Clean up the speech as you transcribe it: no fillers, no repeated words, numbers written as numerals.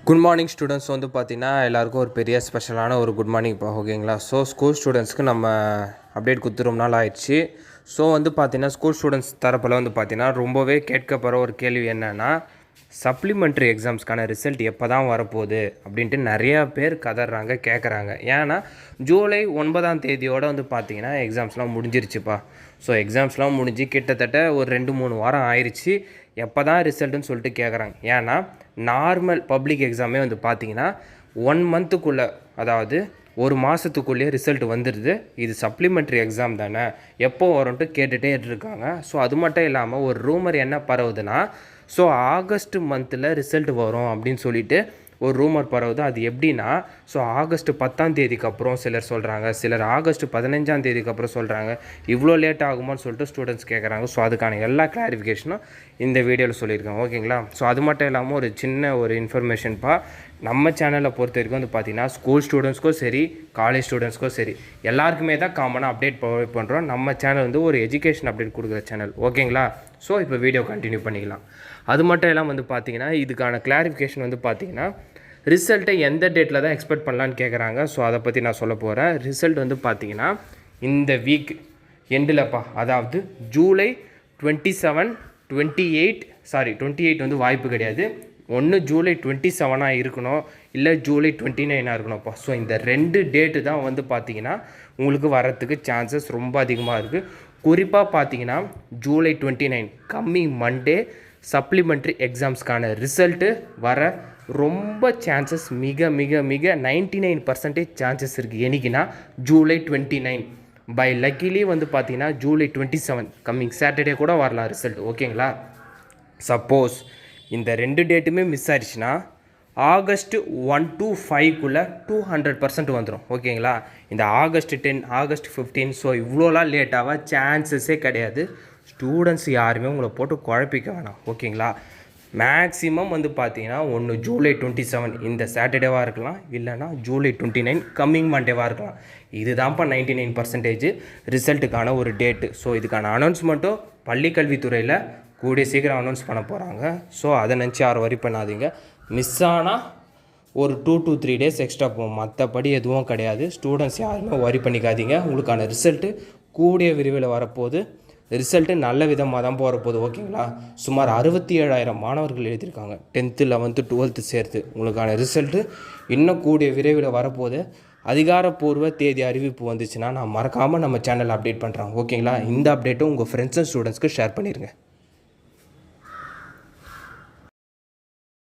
Good morning students வந்து பார்த்தீங்கன்னா எல்லாருக்கும் ஒரு பெரிய ஸ்பெஷலான ஒரு குட் மார்னிங் இப்போ ஓகேங்களா. ஸோ ஸ்கூல் ஸ்டூடெண்ட்ஸ்க்கு நம்ம அப்டேட் கொடுத்து ரொம்ப நாள் ஆயிடுச்சு. ஸோ வந்து பார்த்தீங்கன்னா ஸ்கூல் ஸ்டூடெண்ட்ஸ் தரப்பில் வந்து பார்த்தீங்கன்னா ரொம்பவே கேட்கப்படுற ஒரு கேள்வி என்னென்னா, சப்ளிமெண்ட்ரி எக்ஸாம்ஸ்க்கான ரிசல்ட் எப்போ தான் வரப்போகுது அப்படின்ட்டு நிறையா பேர் கதறாங்க, கேட்குறாங்க. ஏன்னா ஜூலை 9ஆம் தேதியோடு வந்து பார்த்திங்கன்னா எக்ஸாம்ஸ்லாம் முடிஞ்சிருச்சுப்பா. ஸோ எக்ஸாம்ஸ்லாம் முடிஞ்சு கிட்டத்தட்ட ஒரு 2-3 வாரம் ஆயிடுச்சு. எப்போ தான் ரிசல்ட்டுன்னு சொல்லிட்டு கேட்குறாங்க. ஏன்னா நார்மல் பப்ளிக் எக்ஸாமே வந்து பார்த்திங்கன்னா 1 மந்த்துக்குள்ளே, அதாவது ஒரு மாதத்துக்குள்ளேயே ரிசல்ட் வந்துடுது. இது சப்ளிமெண்ட்ரி எக்ஸாம் தானே, எப்போ வரும்ன்ட்டு கேட்டுகிட்டே இருக்காங்க. ஸோ அது மட்டும் இல்லாமல் ஒரு ரூமர் என்ன பரவுதுன்னா, ஸோ ஆகஸ்ட் மந்தில் ரிசல்ட் வரும் அப்படின்னு சொல்லிட்டு ஒரு ரூமர் பரவுது. அது எப்படின்னா, ஸோ ஆகஸ்ட் 10ஆம் தேதிக்கு அப்புறம் சிலர் சொல்கிறாங்க, சிலர் ஆகஸ்ட் 15ஆம் தேதிக்கு அப்புறம் சொல்கிறாங்க. இவ்வளோ லேட் ஆகுமான்னு சொல்லிட்டு ஸ்டூடெண்ட்ஸ் கேட்குறாங்க. ஸோ அதுக்கான எல்லா கிளாரிஃபிகேஷனும் இந்த வீடியோவில் சொல்லியிருக்கேன் ஓகேங்களா. ஸோ அது மட்டும் இல்லாமல் ஒரு சின்ன ஒரு இன்ஃபர்மேஷன்ப்பா, நம்ம சேனலில் பொறுத்த வரைக்கும் வந்து பார்த்திங்கன்னா ஸ்கூல் ஸ்டூடெண்ட்ஸ்க்கும் சரி, காலேஜ் ஸ்டூடெண்ட்ஸ்க்கும் சரி, எல்லாருக்குமே தான் காமனாக அப்டேட் ப்ரொவைட் பண்ணுறோம். நம்ம சேனல் வந்து ஒரு எஜுகேஷன் அப்டேட் கொடுக்குற சேனல் ஓகேங்களா. ஸோ இப்போ வீடியோ கண்டினியூ பண்ணிக்கலாம். அது மட்டும் இல்லாமல் வந்து பார்த்திங்கன்னா இதுக்கான கிளாரிஃபிகேஷன் வந்து பார்த்திங்கன்னா, ரிசல்ட்டை எந்த டேட்டில் தான் எக்ஸ்பெக்ட் பண்ணலான்னு கேட்குறாங்க. ஸோ அதை பற்றி நான் சொல்ல போகிறேன். ரிசல்ட் வந்து பார்த்திங்கன்னா இந்த வீக் எண்டில்ப்பா, அதாவது ஜூலை 27, 28 வந்து வாய்ப்பு கிடையாது. ஒன்று ஜூலை 27 இருக்கணும், இல்லை ஜூலை 29 இருக்கணும்ப்பா. ஸோ இந்த 2 டேட்டு தான் வந்து பார்த்திங்கன்னா உங்களுக்கு வரத்துக்கு சான்சஸ் ரொம்ப அதிகமாக இருக்குது. குறிப்பாக பார்த்திங்கன்னா ஜூலை 29 கம்மிங் மண்டே சப்ளிமெண்ட்ரி எக்ஸாம்ஸ்க்கான ரிசல்ட்டு வர ரொம்ப சான்சஸ் மிக மிக மிக 99% சான்சஸ் இருக்குது. என்றைக்குன்னா ஜூலை 29. பை லக்கிலி வந்து பார்த்திங்கன்னா ஜூலை 27 கம்மிங் சாட்டர்டே கூட வரலாம் ரிசல்ட் ஓகேங்களா. சப்போஸ் இந்த 2 டேட்டுமே மிஸ் ஆயிடுச்சுன்னா ஆகஸ்ட் 1 to 5 200% வந்துடும் ஓகேங்களா. இந்த ஆகஸ்ட் 10, ஆகஸ்ட் 15 ஸோ இவ்வளோலாம் லேட்டாக சான்சஸே கிடையாது. ஸ்டூடெண்ட்ஸ் யாருமே உங்களை போட்டு குழப்பிக்க வேணாம் ஓகேங்களா. மேக்ஸிமம் வந்து பார்த்தீங்கன்னா ஒன்று ஜூலை 27 இந்த சாட்டர்டேவாக இருக்கலாம், இல்லைனா ஜூலை 29 கம்மிங் மண்டேவாக இருக்கலாம். இதுதான்ப்பா 99% ரிசல்ட்டுக்கான ஒரு டேட்டு. ஸோ இதுக்கான அனௌன்ஸ்மெண்ட்டும் பள்ளிக்கல்வித்துறையில் கூடிய சீக்கிரம் அனௌன்ஸ் பண்ண போகிறாங்க. ஸோ அதை நினச்சி யாரும் வரி பண்ணாதீங்க. மிஸ் ஆனால் ஒரு 2 to 3 டேஸ் எக்ஸ்ட்ரா போகும், மற்றபடி எதுவும் கிடையாது. ஸ்டூடெண்ட்ஸ் யாருமே வரி பண்ணிக்காதீங்க. உங்களுக்கான ரிசல்ட்டு கூடிய விரைவில் வரப்போகுது. ரிசல்ட்டு நல்ல விதமாக தான் போகிறப்போகுது ஓகேங்களா. சுமார் 67,000 மாணவர்கள் எழுதியிருக்காங்க 10th 11th 12th சேர்த்து. உங்களுக்கான ரிசல்ட்டு இன்னும் கூடிய விரைவில் வரப்போகுது. அதிகாரப்பூர்வ தேதி அறிவிப்பு வந்துச்சுன்னா நான் மறக்காமல் நம்ம சேனல் அப்டேட் பண்ணுறேன் ஓகேங்களா. இந்த அப்டேட்டும் உங்கள் ஃப்ரெண்ட்ஸ் அண்ட் ஸ்டூடெண்ட்ஸ்க்கு ஷேர் பண்ணிடுங்க.